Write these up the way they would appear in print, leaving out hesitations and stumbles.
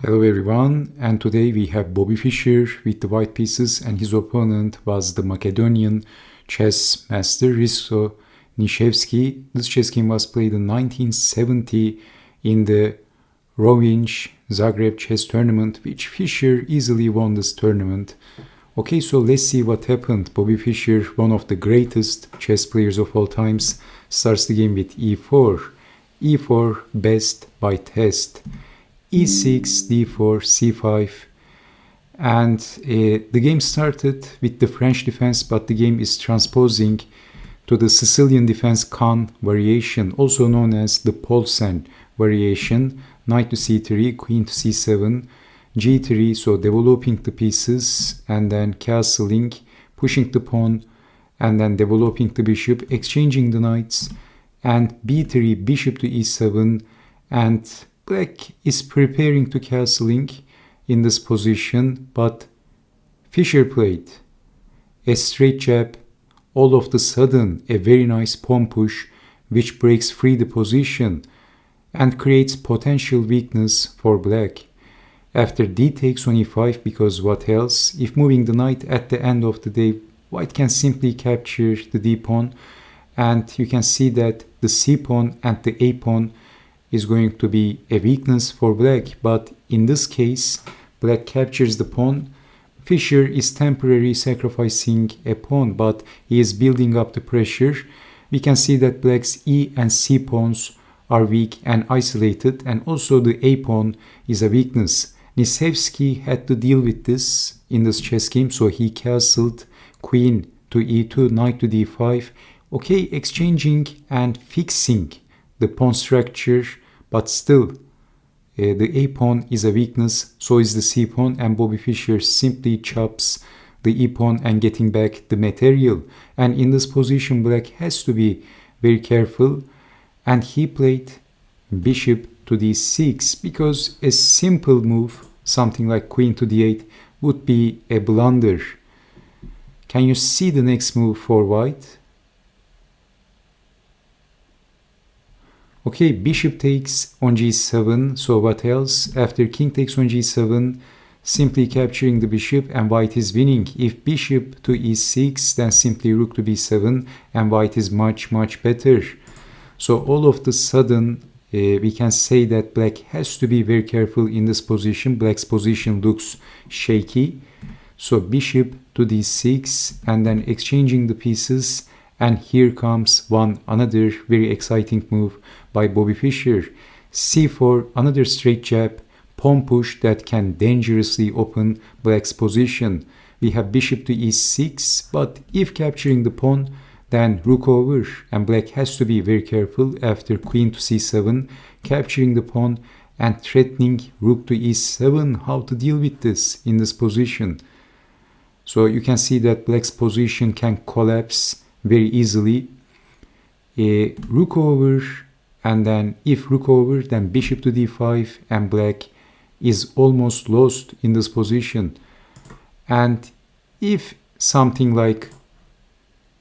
Hello everyone, and today we have Bobby Fischer with the white pieces, and his opponent was the Macedonian chess master Risto Nicevski. This chess game was played in 1970 in the Rovinj Zagreb chess tournament, which Fischer easily won this tournament. Okay, so let's see what happened. Bobby Fischer, one of the greatest chess players of all times, starts the game with e4. e4 best by test. e6, d4, c5, and the game started with the French defense, but the game is transposing to the Sicilian defense Khan variation, also known as the Polsen variation. Knight to c3, queen to c7, g3, so developing the pieces, and then castling, pushing the pawn, and then developing the bishop, exchanging the knights, and b3, bishop to e7, and Black is preparing to castling in this position, but Fischer played a straight jab. All of the sudden, a very nice pawn push, which breaks free the position and creates potential weakness for Black. After d takes on e5, because what else? If moving the knight at the end of the day, White can simply capture the d pawn, and you can see that the c pawn and the a pawn is going to be a weakness for Black, but in this case, Black captures the pawn. Fischer is temporarily sacrificing a pawn, but he is building up the pressure. We can see that Black's e and c pawns are weak and isolated, and also the a pawn is a weakness. Nicevski had to deal with this in this chess game, so he castled queen to e2, knight to d5. Okay, exchanging and fixing the pawn structure, but still the a pawn is a weakness, so is the c pawn, and Bobby Fischer simply chops the e pawn and getting back the material. And in this position, Black has to be very careful, and he played bishop to d6 because a simple move, something like queen to d8, would be a blunder. Can you see the next move for White? Okay, bishop takes on g7, so what else? After king takes on g7, simply capturing the bishop, and White is winning. If bishop to e6, then simply rook to b7, and White is much better. So all of the sudden, we can say that Black has to be very careful in this position. Black's position looks shaky. So bishop to d6, and then exchanging the pieces, and here comes another very exciting move by Bobby Fischer. c4, another straight jab, pawn push that can dangerously open Black's position. We have bishop to e6, but if capturing the pawn, then rook over, and Black has to be very careful after queen to c7, capturing the pawn and threatening rook to e7. How to deal with this in this position? So you can see that Black's position can collapse very easily. Rook over, and then if rook over, then bishop to d5, and Black is almost lost in this position. And if something like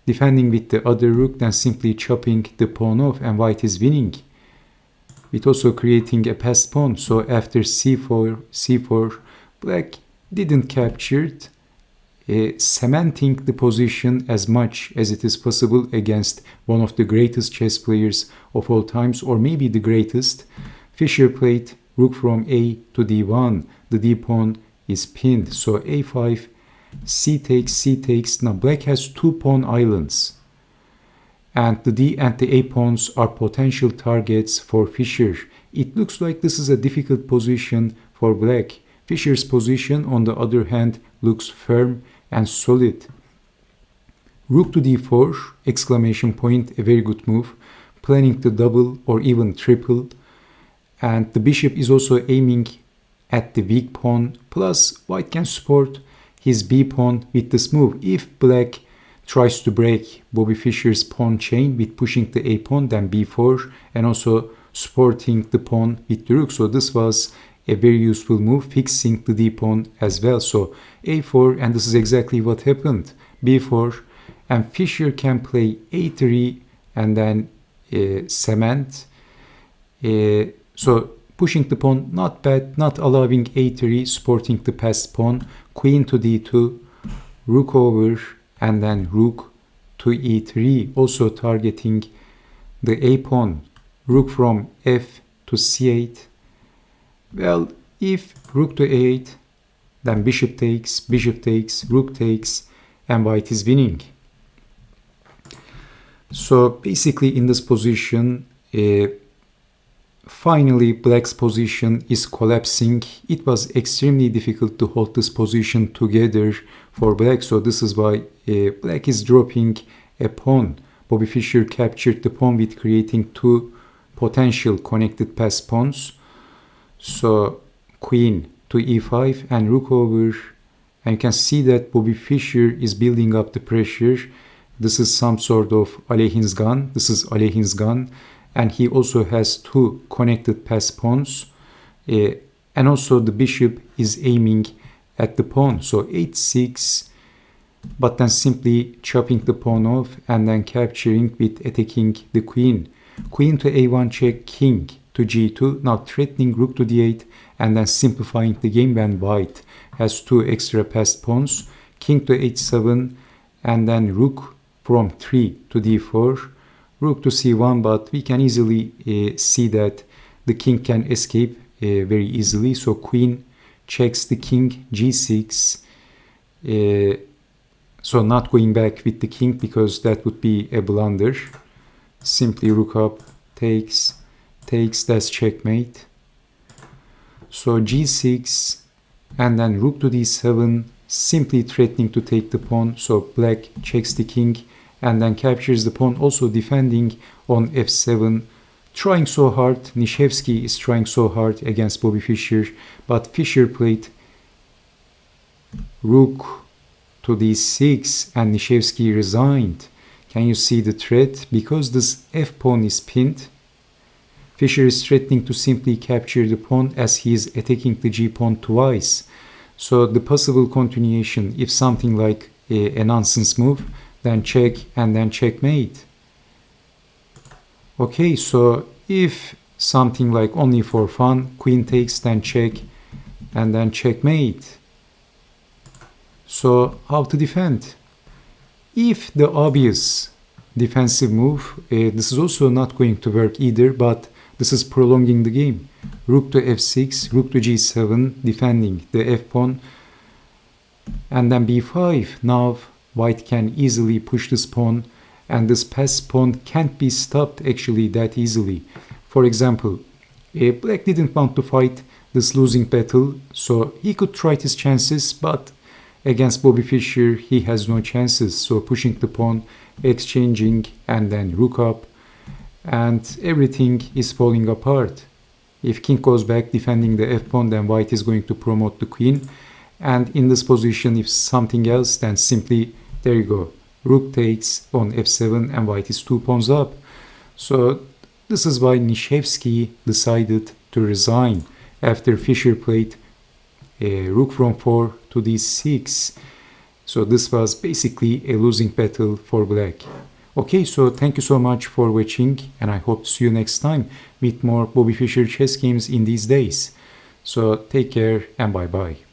defending with the other rook, then simply chopping the pawn off, and White is winning, with also creating a passed pawn. So after c4, Black didn't capture it, cementing the position as much as it is possible against one of the greatest chess players of all times, or maybe the greatest. Fischer played rook from a to d1. The d pawn is pinned, so a5, c takes. Now Black has two pawn islands, and the d and the a pawns are potential targets for Fischer. It looks like this is a difficult position for Black. Fischer's position, on the other hand, looks firm and solid. Rook to d4, exclamation point, a very good move, planning to double or even triple, and the bishop is also aiming at the weak pawn, plus White can support his b pawn with this move. If Black tries to break Bobby Fischer's pawn chain with pushing the a pawn, then b4, and also supporting the pawn with the rook, so this was a very useful move, fixing the d pawn as well. So a4, and this is exactly what happened. b4, and Fischer can play a3 and then cement. So Pushing the pawn, not bad, not allowing a3, supporting the passed pawn. Queen to d2, rook over, and then rook to e3, also targeting the a pawn. Rook from f to c8. Well, if rook to a8, then bishop takes, rook takes, and white is winning. So basically in this position, finally black's position is collapsing. It was extremely difficult to hold this position together for black, so this is why black is dropping a pawn. Bobby Fischer captured the pawn with creating two potential connected pass pawns. So queen to e5 and rook over, and you can see that Bobby Fischer is building up the pressure. This is some sort of Aleyhin's gun. This is Aleyhin's gun, and he also has two connected pass pawns, and also the bishop is aiming at the pawn. So h6, but then simply chopping the pawn off and then capturing with attacking the queen. Queen to a1 check, king to g2, now threatening rook to d8, and then simplifying the game when white has two extra passed pawns. King to h7, and then rook from 3 to d4, rook to c1, but we can easily see that the king can escape very easily. So queen checks the king, g6, so not going back with the king because that would be a blunder. Simply rook up, takes, that's checkmate. So g6, and then rook to d7, simply threatening to take the pawn. So black checks the king and then captures the pawn, also defending on f7. Trying so hard, Nicevski is trying so hard against Bobby Fischer, but Fischer played rook to d6 and Nicevski resigned. Can you see the threat? Because this f pawn is pinned, Fischer is threatening to simply capture the pawn as he is attacking the g pawn twice. So the possible continuation, if something like a nonsense move, then check and then checkmate. Okay, so if something like only for fun, queen takes, then check and then checkmate. So how to defend? If the obvious defensive move, this is also not going to work either, but this is prolonging the game. Rook to f6, rook to g7, defending the f pawn, and then b5. Now white can easily push this pawn, and this passed pawn can't be stopped actually that easily. For example, black didn't want to fight this losing battle, so he could try his chances, but against Bobby Fischer he has no chances. So pushing the pawn, exchanging, and then rook up, and everything is falling apart. If king goes back defending the f pawn, then white is going to promote the queen, and in this position if something else, then simply there you go, rook takes on f7 and white is 2 pawns up. So this is why Nicevski decided to resign after Fischer played rook from 4 to d6. So this was basically a losing battle for black. Okay, so thank you so much for watching, and I hope to see you next time with more Bobby Fischer chess games in these days. So take care and bye bye.